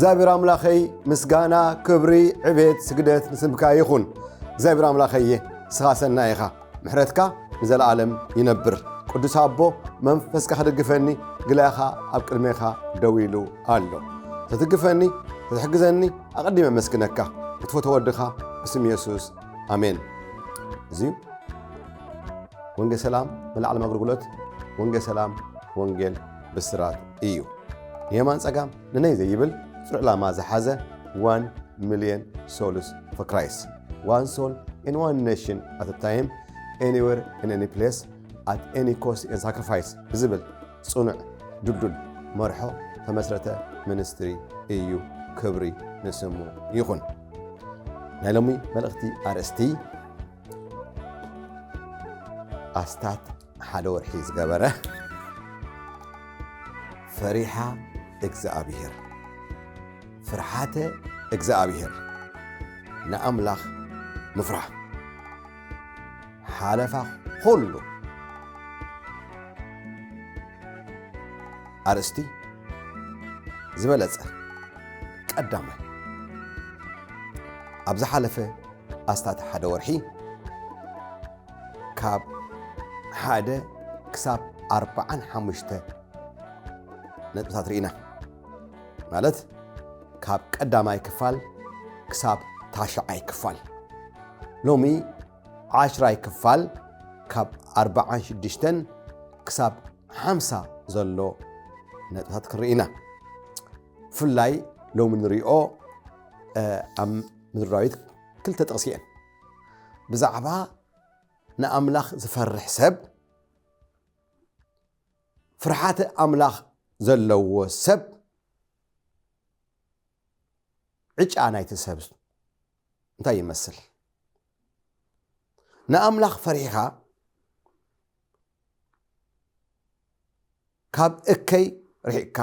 እግዚአብሔር አምላኸይ ምስጋና ክብሪ ዕቤት ስግደት ንስምካ ይኹን። እግዚአብሔር አምላኸይ ስኻሰና ኢኻ ምሕረትካ ንዘለዓለም ይነብር። ቅዱስ ኣቦ መንፈስካ ክድግፈኒ ግላኻ ኣብ ቅድሜኻ ደው ኢሉ ኣሎ። ተትግፈኒ ተትሕግዘኒ ኣቐዲመ መስግነካ እትፈትዎ ወድኻ ብስም ኢየሱስ ኣሜን። እዚ ወንጌል ሰላም መላዕለም ኣገልግሎት ወንጌል ሰላም ወንጌል ብስራት እዩ። የማን ጸጋም ንነይ ዘይብል ፍርዕ ላማ ዝሓዘ 1 million souls for Christ. One soul in one nation at a time, anywhere in any place, at any cost and sacrifice. ዝብል ጽኑዕ ድልዱል መርሖ ተመስረተ ሚኒስትሪ እዩ። ክብሪ ንስሙ ይኹን። ናይ ሎሚ መልእኽቲ ኣርእስቲ ኣስታት ሓደ ወርሒ ዝገበረ ፈሪሓ እግዚአብሔር ፍርሓተ እግዚአብሔር ንኣምላኽ ምፍራሕ ሓለፋ ሁሉ ኣርእስቲ ዝበለጸ ቀዳማይ ኣብ ዝሓለፈ ኣስታት ሓደ ወርሒ ካብ 1 ክሳብ 45 ነጥብታት ርኢና ማለት ካብ ቀዳማይ ክፋል ክሳብ ታሽዓይ ክፋል ሎሚ 10 ክፋል ካብ 46 ክሳብ 50 ዘሎ ነጥብታት ክርኢና ፍላይ ሎሚ ንሪኦ ኣብ ምድራዊት ክልተ ጥቕሲአን ብዛዕባ ንኣምላኽ ዝፈርሕ ሰብ ፍርሓተ ኣምላኽ ዘለዎ ሰብ ዕጫ ናይቲ ሰብ እንታይ ይመስል? ንኣምላኽ ፈሪሕኻ ካብ እከይ ርሒቕካ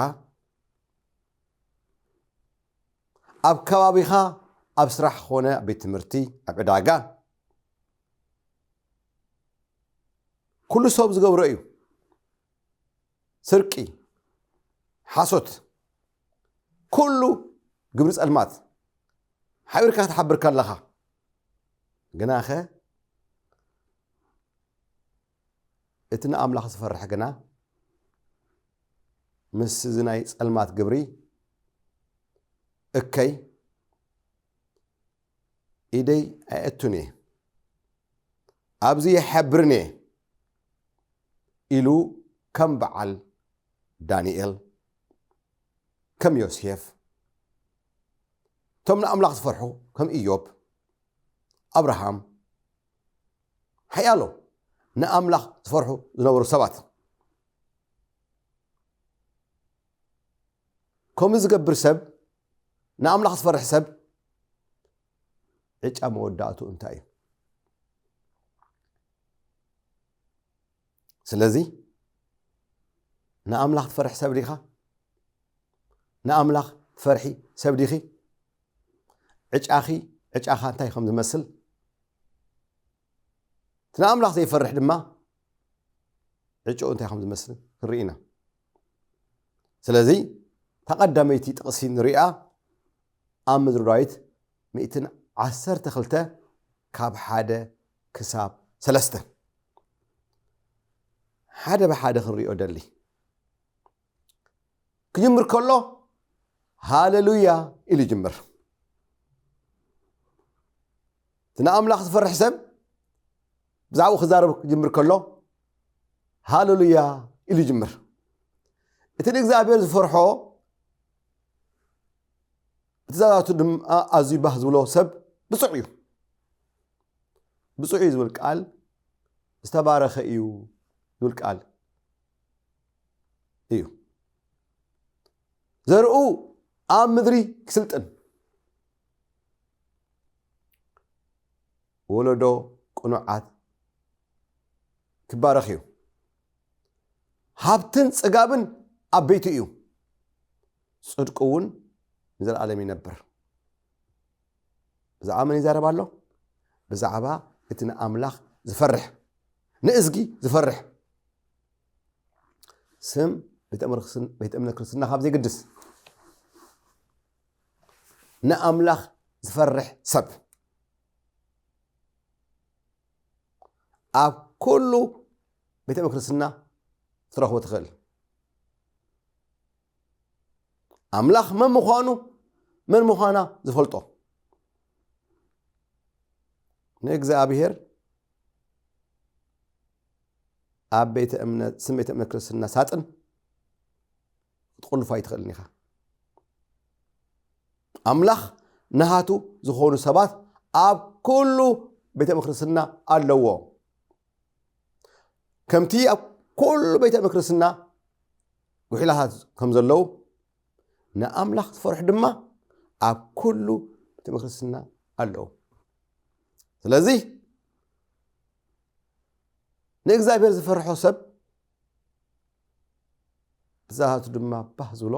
ኣብ ከባቢኻ ኣብ ስራሕ ኾነ ኣብ ቤት ትምህርቲ ኣብ ዕዳጋ ኩሉ ሰብ ዝገብሮ እዩ። ስርቂ፣ ሓሶት፣ ኩሉ ግብሪ ጸልማት ሓቢርካ ትሓብር ከለኻ ግናኸ እቲ ንኣምላኽ ዝፈርሕ ግና ምስ ዝናይ ጸልማት ግብሪ እከይ ኢደይ ኣየቱን እየ ኣብዚ የሓብርን እየ ኢሉ ከም በዓል ዳንኤል ከም ዮሴፍ ቶም ንኣምላኽ ዝፈርሑ ከም ኢዮብ ኣብርሃም ሓያሎ ንኣምላኽ ዝፈርሑ ዝነበሩ ሰባት ከምኡ ዝገብር ሰብ ንኣምላኽ ዝፈርሕ ሰብ ዕጫ መወዳእቱ እንታይ እዩ? ስለዚ ንኣምላኽ ትፈርሕ ሰብ ዲኻ? ንኣምላኽ ትፈርሒ ሰብ ዲኺ? ዕጫኻ እንታይ ከም ዝመስል ንኣምላኽ ዘይፈርሕ ድማ ዕጭኡ እንታይ ከም ዝመስል ንርኢና። ስለዚ ተቐዳመይቲ ጥቕሲ ንሪኣ ኣብ ምድሪ ዳዊት 112 ካብ 1 ክሳብ 3 ሓደ ብሓደ ክንሪኦ ደሊ ክጅምር ከሎ ሃሌሉያ ኢሉ ይጅምር። ንኣምላኽ ዝፈርሕ ሰብ ብዛዕባኡ ክዛረብ ክጅምር ከሎ ሃሌሉያ ኢሉ ይጅምር። እቲ ንእግዚኣብሔር ዝፈርሖ እቲ ዛዛቱ ድማ ኣዝዩ ባህ ዝብሎ ሰብ ብፁዕ እዩ። ብፁዕ እዩ ዝብል ቃል ዝተባረኸ እዩ ዝብል ቃል እዩ። ዘርኡ ኣብ ምድሪ ክስልጥን ወለዶ ቁኑዓት ክባረኽ እዩ ሃብትን ጽጋብን ኣበይቱ እዩ ጽድቁ እውን ንዘለዓለም ይነብር ብዛዕባ መን ይዛረብ ኣሎ ብዛዕባ እቲ ንኣምላኽ ዝፈርሕ ንእዝጊ ዝፈርሕ ስም ቤተ እምነት ክርስትና ካብ ዘይግድስ ንኣምላኽ ዝፈርሕ ሰብ ኣብ ኩሉ ቤተ እምነት ክርስትና ትረኽቦ ትኽእል ኣምላኽ መን ምዃኑ መን ምዃና ዝፈልጦ ንእግዚአብሔር ኣብ ቤተ እምነት ስም ቤተ እምነት ክርስትና ሳጥን ክትቆልፎ ኣይትኽእልን ኢኻ ኣምላኽ ናሃቱ ዝኾኑ ሰባት ኣብ ኩሉ ቤተ እምነት ክርስትና ኣለዎ ከምቲ ኣብ ኩሉ ቤተ እምነት ክርስትና ጉሒላታት ከም ዘለዉ ንኣምላኽ ዝፈርሑ ድማ ኣብ ኩሉ ቤተ እምነት ክርስትና ኣለዉ ስለዚ ንእግዚአብሔር ዝፈርሖ ሰብ ብዛሃቱ ድማ ባህ ዝብሎ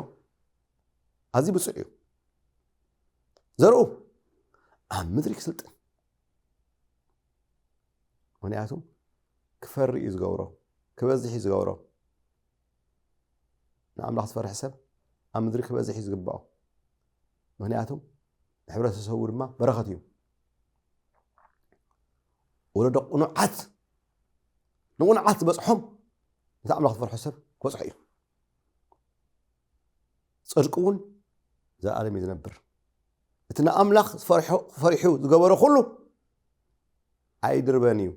ኣዝዩ ብፁዕ እዩ ዘርኡ ኣብ ምድሪ ክስልጥን ምክንያቱ ክፈሪ እዩ ዝገብሮ ክበዝሕ እዩ ዝገብሮ ንኣምላኽ ዝፈርሕ ሰብ ኣብ ምድሪ ክበዝሕ እዩ ዝግብኦ ምክንያቱ ንሕብረተሰቡ ድማ በረኸት እዩ ወለዶ ቁኑዓት ንቁኑዓት ዝበፅሖም ነቲ ኣምላኽ ዝፈርሖ ሰብ ክበፅሖ እዩ ጽድቁ እውን ዘለዓለም እዩ ዝነብር እቲ ንኣምላኽ ፈሪሑ ዝገበሮ ኩሉ ኣይድርበን እዩ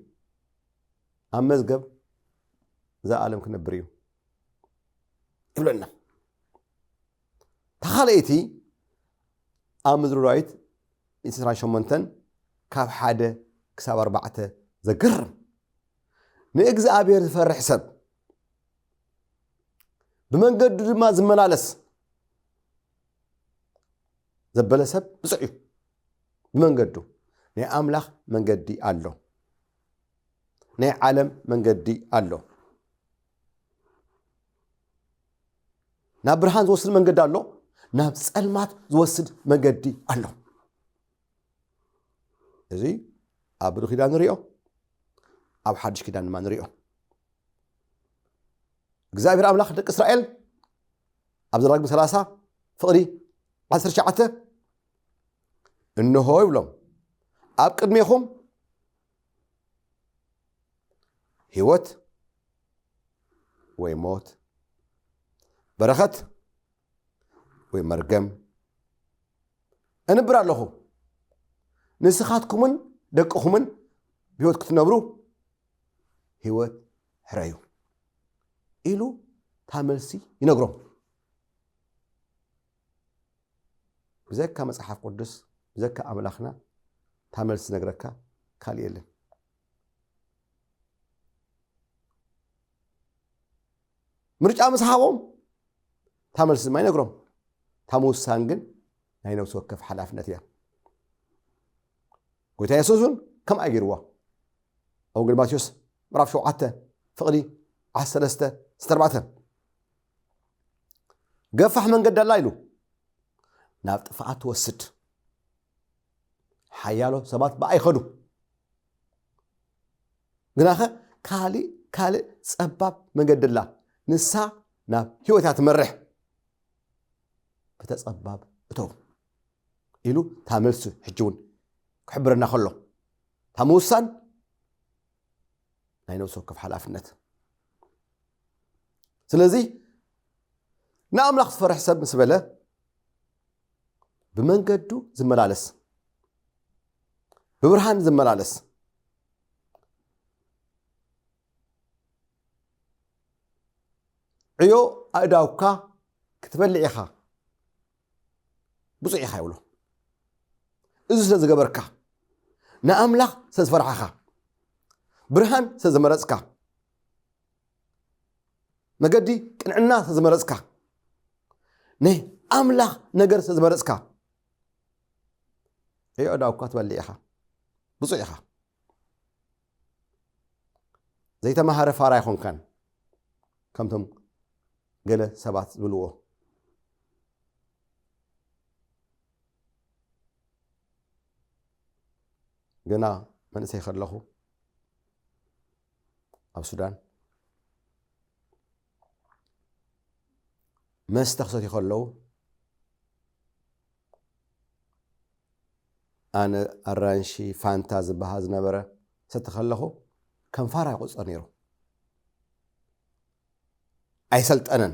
ኣብ መዝገብ ዘለዓለም ክነብር እዩ ይብለና ተኻልእቲ ኣብ ምድሪ ራእይት 28 ካብ 1 ክሳብ 4 ዘገርም ንእግዚአብሔር ዝፈርሕ ሰብ ብመንገዱ ድማ ዝመላለስ ዘበለ ሰብ ብፁዕ እዩ ብመንገዱ ናይ ኣምላኽ መንገዲ ኣሎ ናይ ዓለም መንገዲ ኣሎ ናብ ብርሃን ዝወስድ መንገዲ ኣሎ ናብ ጸልማት ዝወስድ መንገዲ ኣሎ እዚ ኣብ ብሉይ ኪዳን ንሪኦ ኣብ ሓድሽ ኪዳን ድማ ንሪኦ እግዚአብሔር ኣምላኽ ደቂ እስራኤል ኣብ ዘዳግም 30 ፍቕዲ 19 እንሆ ይብሎም ኣብ ቅድሜኹም ህይወት ወይ ሞት በረኸት ወይ መርገም እንብር ኣለኹ ንስኻትኩምን ደቅኹምን ብህይወት ክትነብሩ ህይወት ሕረዩ ኢሉ ታመልሲ ይነግሮም ብዘካ መጽሓፍ ቅዱስ ብዘካ ኣምላኽና ታመልሲ ነግረካ ካልእ የለን ምርጫ ምሳሃቦም ታመልሲ ድማ ይነግሮም ታምውሳን ግን ናይ ነፍሲ ወከፍ ሓላፍነት እያ ጎይታ የሱስን ከም ኣይገይርዋ ኣብ ወንጌል ማቴዎስ ምዕራፍ 7 ፍቕዲ 13-14 ገፋሕ መንገዲ ኣላ ኢሉ ናብ ጥፍኣት ትወስድ ሓያሎ ሰባት ብኣይኸዱ ግናኸ ካልእ ፀባብ መንገዲ ኣላ ንሳ ናብ ህይወታ ትመርሕ ብተፀባብ እተው ኢሉ ታመልሲ ሕጂ እውን ክሕብረና ከሎ ታምውሳን ናይ ነፍሲ ወከፍ ሓላፍነት ስለዚ ንኣምላኽ ዝፈርሕ ሰብ ምስ በለ ብመንገዱ ዝመላለስ ብብርሃን ዝመላለስ ዕዮ ኣእዳውካ ክትበልዕ ኢኻ ብፁዕ ኢኻ ይብሎ እዚ ስለ ዝገበርካ ንኣምላኽ ስለ ዝፈርሐኻ ብርሃን ስለ ዝመረፅካ መገዲ ቅንዕና ስለ ዝመረፅካ ናይ ኣምላኽ ነገር ስለ ዝመረፅካ ዕዮ ኣእዳውካ ትበልዕ ኢኻ ብፁዕ ኢኻ ዘይተማሃረ ፋራ ይኾንካን ከምቶም ገለ ሰባት ዝብልዎ ገና መንእሰይ ከለኹ ኣብ ሱዳን መስተ ክሰትዩ ከለዉ ኣነ ኣራንሺ ፋንታ ዝበሃል ዝነበረ ሰቲ ከለኹ ከም ፋራ ይቁፀር ነይሩ ኣይሰልጠነን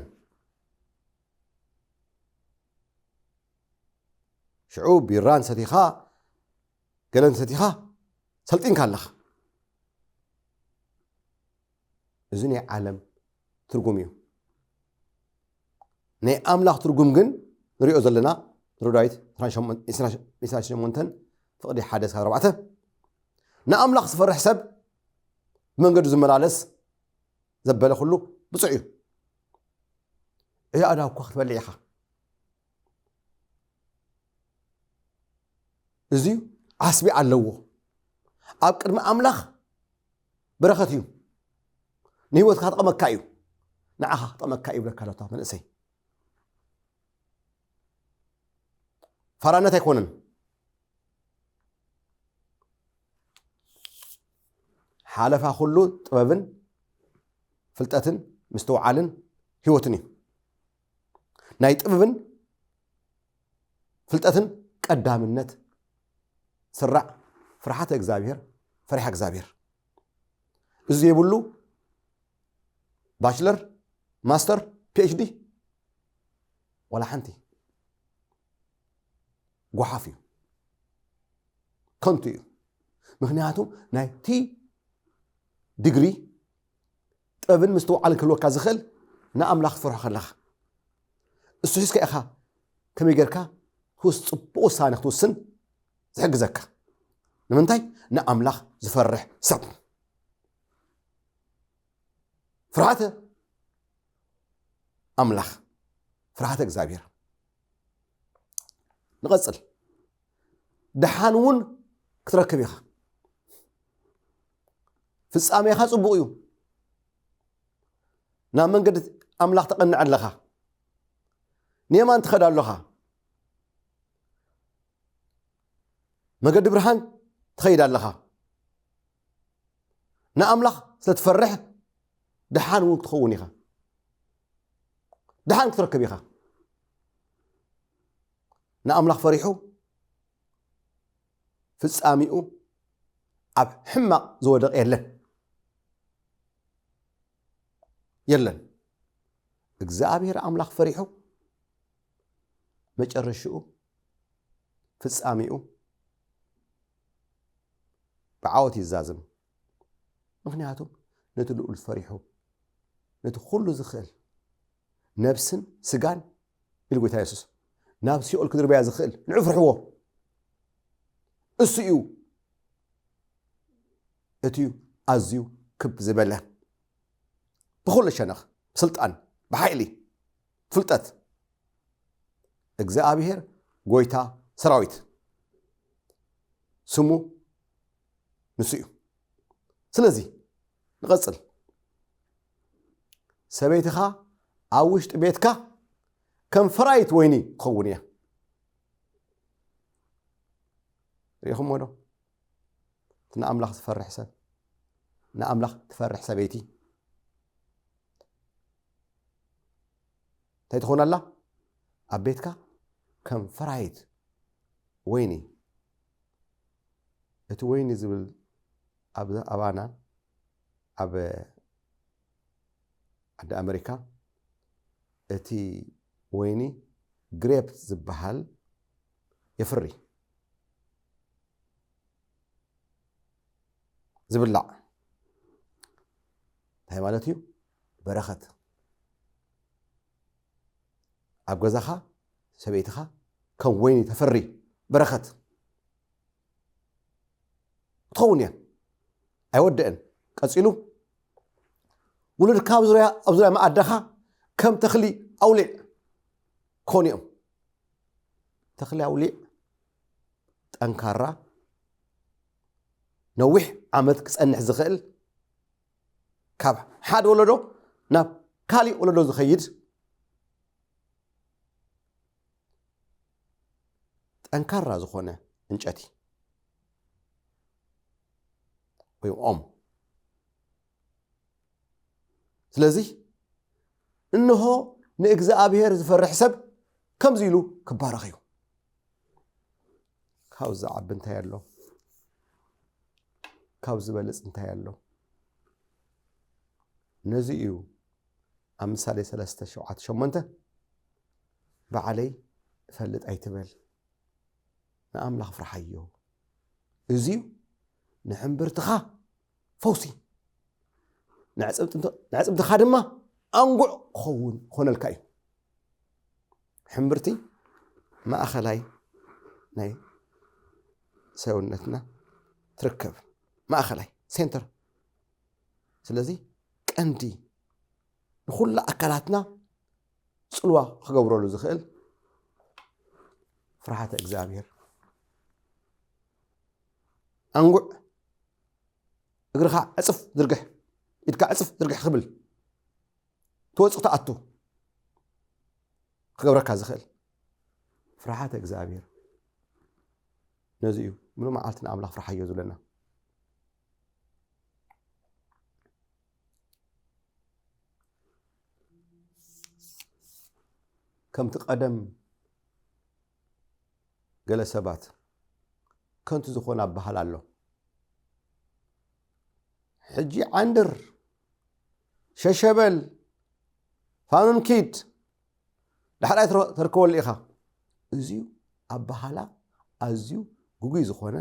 ሽዑ ቢራን ሰቲኻ ገለን ሰቲኻ ሰልጢንካ ኣለኻ እዚ ናይ ዓለም ትርጉም እዩ ናይ ኣምላኽ ትርጉም ግን ንሪኦ ዘለና ሮዳዊት 28 ፍቕዲ 1-4 ንኣምላኽ ዝፈርሕ ሰብ መንገዱ ዝመላለስ ዘበለ ኩሉ ብፁዕ እዩ እያ ኣዳው እኳ ክትበልዕ ኢኻ እዚ ዓስቢ ኣለዎ ኣብ ቅድሚ ኣምላኽ በረኸት እዩ ንህይወትካ ጠቐመካ እዩ ንዓኻ ጠቐመካ እዩ ብለካ ለታ መንእሰይ ፋራነት ኣይኮነን ሓለፋ ኩሉ ጥበብን ፍልጠትን ምስተውዓልን ህይወትን እዩ ናይ ጥበብን ፍልጠትን ቀዳምነት ስራዕ ፍርሓተ እግዚአብሔር ፈሪሓ እግዚአብሔር እዚ የብሉ ባችለር ማስተር ፒኤችዲ ወላ ሓንቲ ጓሓፍ እዩ ከንቱ እዩ ምክንያቱ ናይቲ ዲግሪ ጥበብን ምስተውዓልን ክህልወካ ዝኽእል ንኣምላኽ ትፈርሖ ከለኻ እሱ ሒዝካ ኢኻ ከመይ ጌርካ ፅቡቕ ውሳነ ክትውስን ዝሕግዘካ ንምንታይ ንኣምላኽ ዝፈርሕ ሰብ ፍርሃተ ኣምላኽ ፍርሃተ እግዚአብሔር ንቐፅል ድሓን እውን ክትረክብ ኢኻ ፍጻሜኻ ጽቡቕ እዩ ናብ መንገዲ ኣምላኽ ተቐንዕ ኣለኻ ንየማን ትኸዳ ኣለኻ መገዲ ብርሃን ትኸይድ ኣለኻ ንኣምላኽ ስለ ትፈርሕ ድሓን እውን ክትኸውን ኢኻ ድሓን ክትረክብ ኢኻ ንኣምላኽ ፈሪሑ ፍጻሚኡ ኣብ ሕማቕ ዝወደቕ የለን እግዚአብሔር ኣምላኽ ፈሪሑ መጨረሽኡ ፍጻሚኡ ብዓወት ይዛዝም ምክንያቱም ነቲ ልዑል ፈሪሑ ነቲ ኩሉ ዝኽእል ነብስን ስጋን ኢሉ ጌታ ኢየሱስ ናብ ሲኦል ክድርበያ ዝኽእል ንዑ ፍርሕዎ እሱ እዩ እቲ ኣዝዩ ክብ ዝበለ ብኩሉ ሸነኽ ስልጣን ብሓይሊ ፍልጠት እግዚአብሔር ጎይታ ሰራዊት ስሙ ንሱ እዩ ስለዚ ንቐፅል ሰበይትኻ ኣብ ውሽጢ ቤትካ ከም ፍራይት ወይኒ ትኸውን እያ ሪኢኹምዎ ዶ ንኣምላኽ ዝፈርሕ ሰብ ንኣምላኽ ትፈርሕ ሰበይቲ እንታይ ትኾን ኣላ ኣብ ቤትካ ከም ፍራይት ወይኒ እቲ ወይኒ ዝብል ኣባና ኣብ ዓዲ ኣሜሪካ እቲ ወይኒ ግሬፕ ዝበሃል የፍሪ ዝብላዕ እንታይ ማለት እዩ በረኸት ኣብ ገዛኻ ሰበይትኻ ከም ወይኒ ተፈሪ በረኸት ትኸውን እያ ኣይወድአን ቀፂሉ ውሉድካ ኣብ ዙርያ መኣዳኻ ከም ተኽሊ ኣውሊዕ ክኾኑ እዮም ተኽሊ ኣውሊዕ ጠንካራ ነዊሕ ዓመት ክጸንሕ ዝኽእል ካብ ሓደ ወለዶ ናብ ካሊእ ወለዶ ዝኸይድ ጠንካራ ዝኾነ እንጨቲ ወይ ኦም ስለዚ እንሆ ንእግዚአብሔር ዝፈርሕ ሰብ ከምዚ ኢሉ ክባረኽ እዩ ካብ ዝዓቢ እንታይ ኣሎ ካብ ዝበልፅ እንታይ ኣሎ ነዚ እዩ ኣብ ምሳሌ 3:7-8 በዓለይ ፈልጥ ኣይትበል ንኣምላኽ ፍርሓዮ እዚዩ ንሕምብርትኻ ፈውሲ ንዕፅምትኻ ድማ ኣንጉዕ ክኸውን ኮነልካ እዩ ሕምብርቲ ማእኸላይ ናይ ሰውነትና ትርከብ ማእኸላይ ሴንተር ስለዚ ቀንዲ ንኩሉ ኣካላትና ጽልዋ ክገብረሉ ዝኽእል ፍርሃተ እግዚአብሔር ኣንጉዕ እግርኻ ዕፅፍ ዝርግሕ ኢድካ ዕፅፍ ዝርግሕ ክብል ትወፅእ ተኣቱ ክገብረካ ዝኽእል ፍርሃተ እግዚአብሔር ነዚ እዩ ምሉእ መዓልቲ ንኣምላኽ ፍርሓዮ ዝብለና ከምቲ ቀደም ገለ ሰባት ከንቱ ዝኾነ ኣባሃል ኣሎ ሕጂ ዓንድር ሸሸበል ፋኑን ኪድ ድሕራይ ተርከበሉ ኢኻ እዚዩ ኣባሃላ ኣዝዩ ጉጉይ ዝኾነ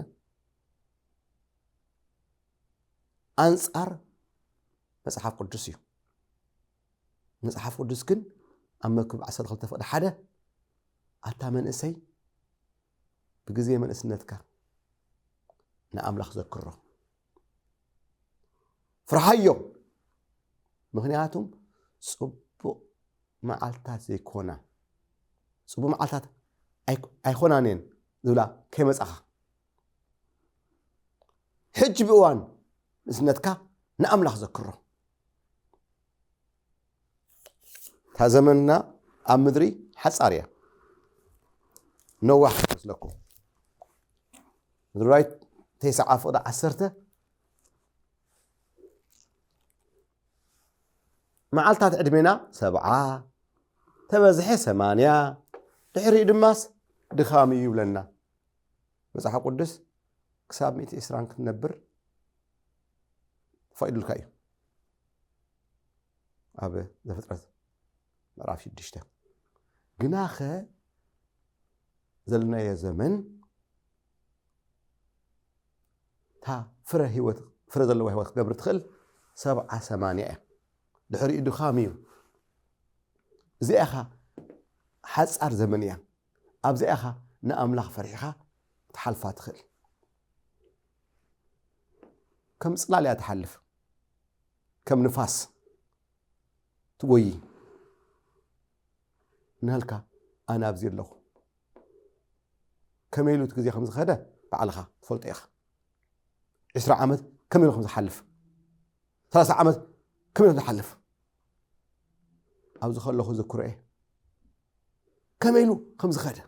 ኣንጻር መጽሓፍ ቅዱስ እዩ መጽሓፍ ቅዱስ ግን ኣብ መክብብ 12:1 ኣታ መንእሰይ ብግዜ መንእስነትካ ንኣምላኽ ዘክሮ ፍርሓዮ ምክንያቱም ጽቡቕ መዓልታት ዘይኮና ጽቡቕ መዓልታት ኣይኮናንን ዝብላ ከይመጻኻ ሕጂ ብእዋን ንእስነትካ ንኣምላኽ ዘክሮ እታ ዘመንና ኣብ ምድሪ ሓጻር እያ ነዋሕ ትመስለኩም ምድራይ 9:10 መዓልታት ዕድሜና 70 ተበዝሐ 80 ድሕሪኡ ድማስ ድኻም እዩ ይብለና መጽሓፍ ቅዱስ ክሳብ 120 ክትነብር ፈይዱልካ እዩ ኣብ ዘፍጥረት ምዕራፍ 6 ግናኸ ዘለናዮ ዘመን ታ ፍረ ዘለዎ ህይወት ክገብር ትኽእል 70-80 እያ ድሕሪኡ ድኻም እዩ እዚኣ ኻ ሓጻር ዘመን እያ ኣብዚኣ ኻ ንኣምላኽ ፈሪሕኻ ትሓልፋ ትኽእል ከም ጽላል እያ ትሓልፍ ከም ንፋስ ትጎይ ንህልካ ኣነ ኣብዚ ኣለኹ ከመይ ኢሉ እቲ ግዜ ከም ዝኸደ ባዕልኻ ትፈልጦ ኢኻ 20 ዓመት ከመይ ኢሉ ከም ዝሓልፍ 30 ዓመት ከመይ ኢሉ ዝሓልፍ ኣብዚ ከለኹ ዝክሮ እየ ከመይ ኢሉ ከም ዝኸደ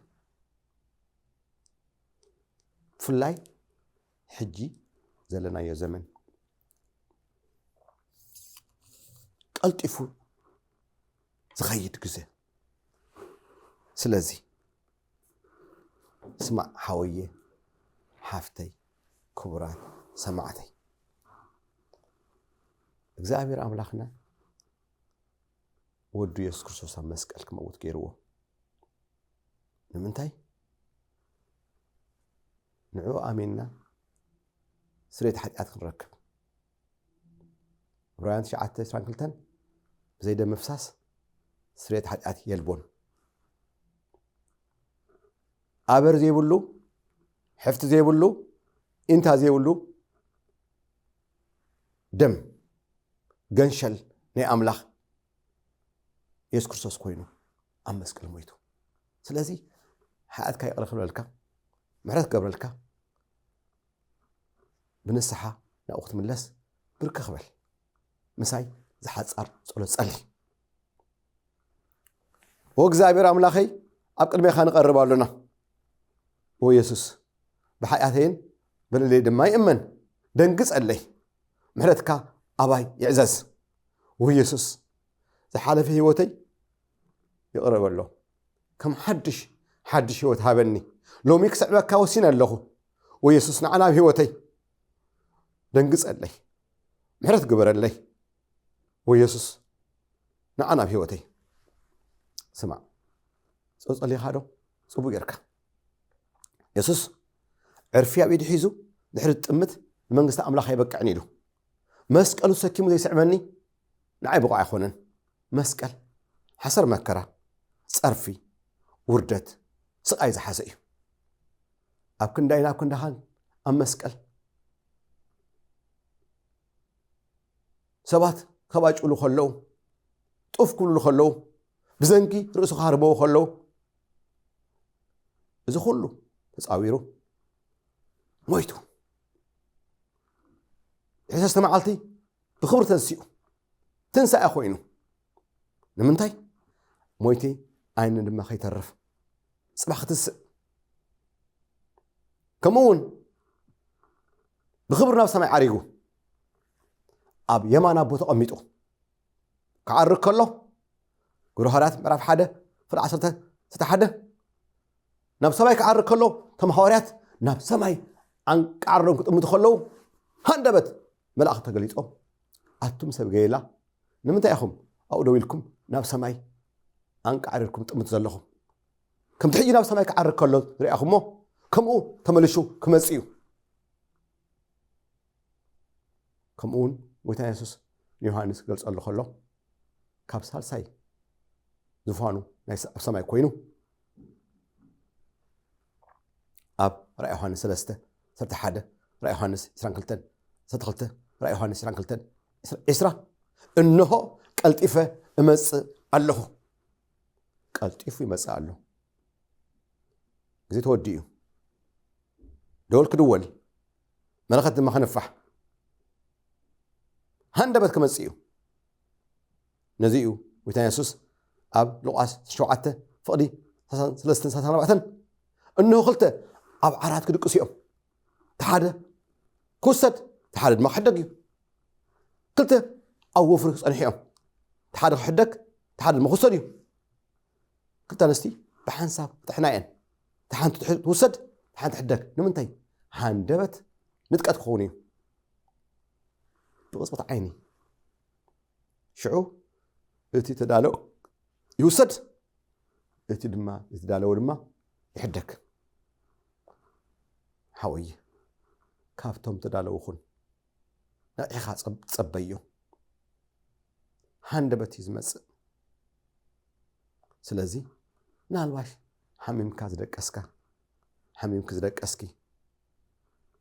ብፍላይ ሕጂ ዘለናዮ ዘመን ቀልጢፉ ዝኸይድ ግዜ ስለዚ اسمع حوية حافتي كبرات سمعتي እግዚአብሔር አምላክና ወዱ ኢየሱስ ክርስቶስ ኣብ መስቀል ክመውት ገይርዎ ንምንታይ ንዑ ኣሜንና ስርየት ኃጢአት ክንረክብ ዕብራውያን 9:22 ብዘይ ደም ምፍሳስ ስርየት ኃጢአት የልቦን ኣበር ዘይብሉ ሕፍቲ ዘይብሉ እንታ ዘይብሉ ደም ገንሸል ናይ ኣምላኽ ኢየሱስ ክርስቶስ ኮይኑ ኣብ መስቀል ሞይቱ ስለዚ ኃጢአትካ ይቕረፍልካ ምሕረት ክገብረልካ ብንስሓ ናብኡ ክትምለስ ብርክ ክበል مساي زحصر صلو صلي وእግዚአብሔር አምላኸይ ኣብ ቅድሜኻ ንቐርብ ኣለና ወኢየሱስ ብሓያተይን በለለይ ድማ ይእመን ደንግጸለይ ምሕረትካ ኣባይ ይዕዘዝ ወኢየሱስ ዝሓለፈ ህይወተይ ይቕረብ ኣሎ ከም ሓድሽ ህይወት ሃበኒ ሎሚ ክስዕበካ ወሲነ ኣለኹ ወኢየሱስ ንዓና ኣብ ህይወተይ ደንግጸለይ ምሕረት ግበረለይ ወኢየሱስ ንዓና ኣብ ህይወተይ ስማ ጾጸለይኻ ዶ ጽቡቕ ጌርካ ኢየሱስ ዕርፊ ኣብ ኢዱ ሒዙ ድሕሪ ጥምት ንመንግስቲ ኣምላኽ ይበቅዕኒ ኢሉ መስቀሉ ሰኪሙ ዘይስዕበኒ ንዓይ ብቑዕ ኣይኮነን መስቀል ሓሰር መከራ ጸርፊ ውርደት ስቃይ ዝሓዘ እዩ ኣብ ክንዳይና ኣብ ክንዳኻን ኣብ መስቀል ሰባት ከባጭሉ ከለዉ ጡፍ ክብሉ ከለዉ ብዘንጊ ርእሱ ካርበው ከለዉ እዚ ኩሉ ተጻዊሩ ሞይቱ ሕሰስተ መዓልቲ ብክብሪ ተንሲኡ ትንሳኤ ኮይኑ ንምንታይ ሞይቲ ዓይኒ ድማ ከይተርፍ ጽባሕ ክትስእ ከምኡውን ብክብሪ ናብ ሰማይ ዓሪጉ ኣብ የማን ኣቦ ተቐሚጡ ክዓርግ ከሎ ግብረ-ሐዋርያት ምዕራፍ 1 ፍቅዲ 11 ናብ ሰማይ ክዓርግ ከሎ እቶም ሐዋርያት ናብ ሰማይ አንቃዕሮም ክጥምቱ ከለዉ ሃንደበት መልአክ ተገሊጾም ኣቱም ሰብ ገይላ ንምንታይ ኢኹም ኣብኡ ደው ኢልኩም ናብ ሰማይ አንቃዕርኩም ጥምቱ ዘለኹም ከምቲ ሕጂ ናብ ሰማይ ክዓርግ ከሎ ሪኣኹሞ ከምኡ ተመልሹ ክመጽእ እዩ ከምኡውን ጎይታ ኢየሱስ ንዮሐንስ ገልጸሉ ከሎ ካብ ሳልሳይ ዝፋኑ ናይ ኣብ ሰማይ ኮይኑ ኣብ ራእይ ዮሐንስ 3:1 ራእይ ዮሐንስ 22:2 ራእይ ዮሐንስ 22:20 እነሆ ቀልጢፈ እመጽእ ኣለኹ ቀልጢፉ ይመጽእ ኣሎ ግዜ ተወዲኡ ደወል ክድወል መለኸት ድማ ክነፋሕ ሃንደበት ክመጽእ እዩ ነዚ እዩ ጎይታ ኢየሱስ ኣብ ሉቃስ 7 ፍቅዲ 3:34 እነሆ ክልተ ኣብ ዓራት ክድቅሱ እዮም ተሓደ ክውሰድ ተሓደ ድማ ክሕደግ እዩ ክልተ ኣብ ወፍሪ ክጸንሑ እዮም ተሓደ ክሕደግ ተሓደ ድማ ክውሰድ እዩ ክልተ ኣንስቲ ብሓንሳብ ጥሕና እየን ተሓንቲ ትውሰድ ተሓንቲ ትሕደግ ንምንታይ ሃንደበት ንጥቀት ክኸውን እዩ ብቕጽበት ዓይኒ ሽዑ እቲ ተዳለው ይውሰድ እቲ ድማ የተዳለው ድማ ይሕደግ ሓወይ ካብቶም ተዳለው ኹን ንዒኻ ጸበዩ ሃንደበት ዝመጽእ ስለዚ ናልባሽ ሓሚምካ ዝደቀስካ ሓሚምክ ዝደቀስኪ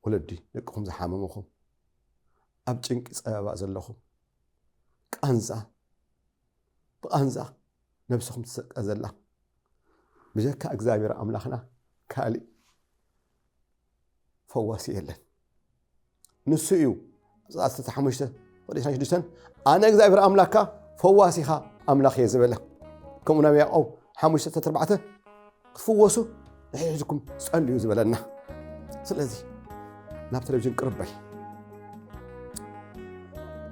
ወለዲ ደቅኹም ዝሓመሙኹም ኣብ ጭንቂ ጸበባ ዘለኹም ብቃንዛ ነብስኹም ትሰቀ ዘላ ብጀካ እግዚአብሔር ኣምላኽና ካሊእ ፈዋሲ የለን ንሱ እዩ 5:6 ኣነ እግዚአብሔር ኣምላክካ ፈዋሲኻ ኣምላኽ እየ ዝበለ ከምኡ ናብ ያዕቆብ 5:4 ክትፍወሱ ንሕዝኩም ጸልዩ ዝበለና ስለዚ ናብ ቴሌቪዥን ቅርበይ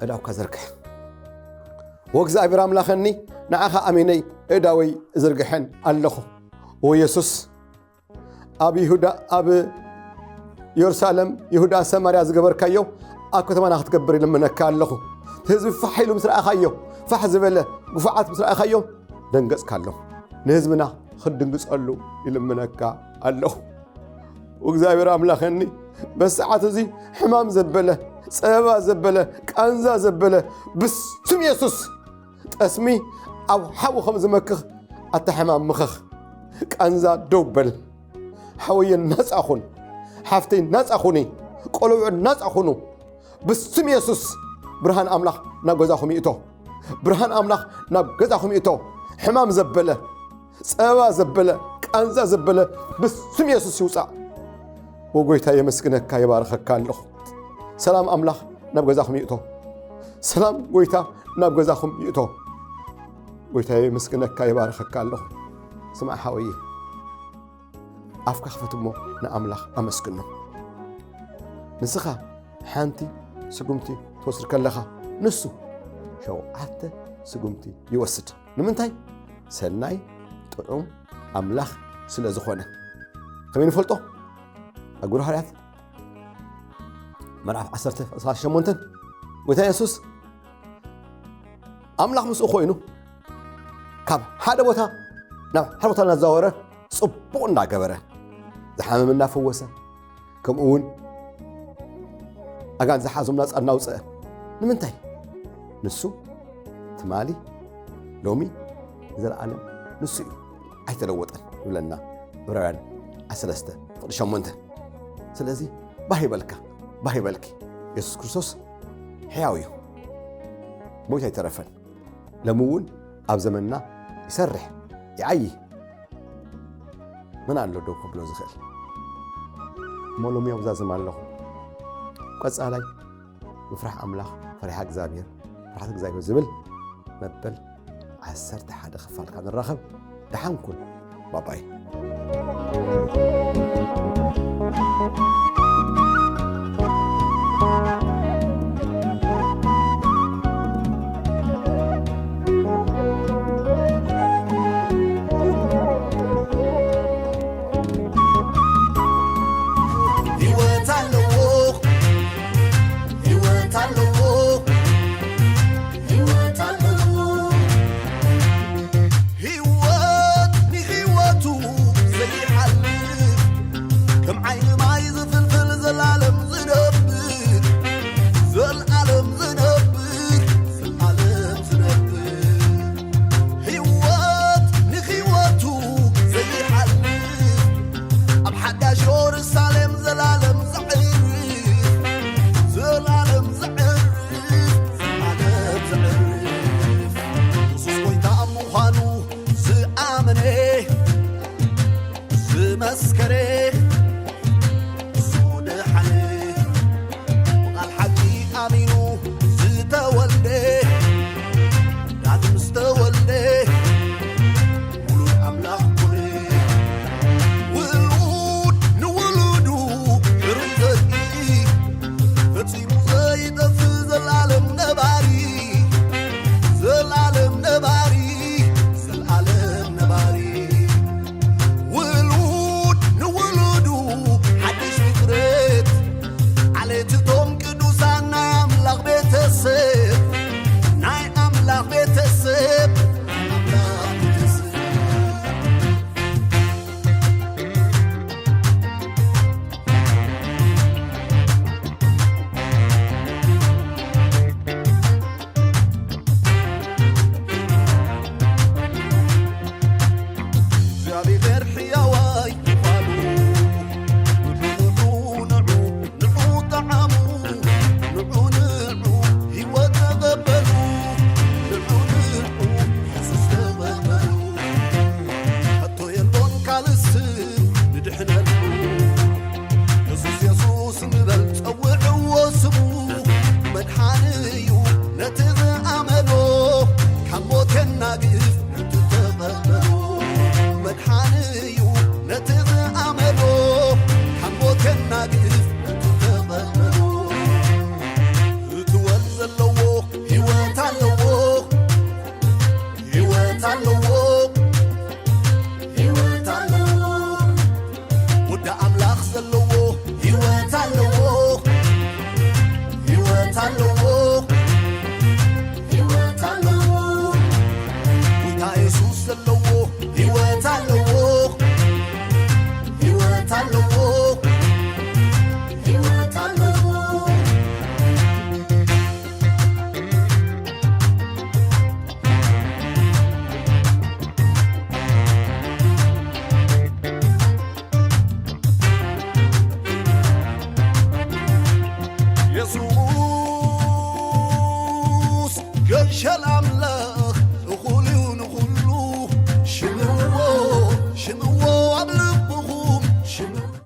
እዳውካ ዘርግሕ ወእግዚአብሔር ኣምላኸኒ ንዓኻ ኣሚነይ እዳወይ ዝርግሐን ኣለኹ ወኢየሱስ ኣብ ይሁዳ ኣብ ኢየሩሳሌም ይሁዳ ሰማርያ ዝገበርካዮ ኣብ ከተማና ክትገብር ይልምነካ ኣለኹ ህዝቢ ፋሕ ኢሉ ምስ ረኣኻዮ ፋሕ ዝበለ ጉፍዓት ምስ ረኣኻዮ ደንገጽካ ኣሎ ንህዝብና ክድንግጸሉ ይልምነካ ኣለኹ ወእግዚአብሔር ኣምላኸኒ በሰዓት እዚ ሕማም ዘበለ ጸበባ ዘበለ ቃንዛ ዘበለ ብስም ኢየሱስ ጠስሚ ኣብ ሓዊ ከም ዝመክኽ ኣተሕማም ምኽኽ ቃንዛ ደውበል ሓወየን ናጻ ኹን ሓፍተይ ናጻ ኹኒ ቆልዑ ናጻ ኹኑ ብስም ኢየሱስ ብርሃን ኣምላኽ ናብ ገዛኹም ይእቶ ብርሃን ኣምላኽ ናብ ገዛኹም ይእቶ ሕማም ዘበለ ጸበባ ዘበለ ቃንዛ ዘበለ ብስም ኢየሱስ ይውጻእ ወጎይታ የመስግነካ ይባርኸካ ኣለኹ ሰላም ኣምላኽ ናብ ገዛኹም ይእቶ ሰላም ጎይታ ናብ ገዛኹም ይእቶ ጎይታዬ ምስግነካ ይባረኸካ ኣለኹ ስማዕ ሓወይ ኣፍካ ክፈትሞ ንኣምላኽ ኣመስግኖ ንስኻ ሓንቲ ስጉምቲ ትወስድ ከለኻ ንሱ 7 ስጉምቲ ይወስድ ንምንታይ ሰናይ ጥዑም ኣምላኽ ስለ ዝኾነ ከመይ ንፈልጦ ኣግብረ ሐዋርያት ምዕራፍ 18 ጎይታ ኢየሱስ ኣምላኽ ምስኡ ኮይኑ ካብ ሓደ ቦታ ናብ ሓደ ቦታ እናዘዋወረ ጽቡቕ እናገበረ ዝሓመም እናፈወሰ ከምኡ እውን ኣጋንንት ዝሓዞም ናፃ እናውፅአ ንምንታይ ንሱ ትማሊ ሎሚ ዘለዓለም ንሱ እዩ ኣይተለወጠን ይብለና ዕብራውያን 13:8 ስለዚ ባህ ይበልኪ ኢየሱስ ክርስቶስ ሕያው እዩ ሞት ኣይተረፈን ሎሚ እውን ኣብ ዘመንና ይሰርሕ ይዓይ ምን ኣሎ ዶ ክብሎ ዝኽእል እሞ ሎሚ ኣብዛዝም ኣለኹ ቀጻላይ ምፍራሕ ኣምላኽ ፈሪሃ እግዚአብሔር ፍርሃት እግዚአብሔር ዝብል መበል 11 ክፋልካ ንራኸብ ደሓንኩን ባባይ مسكري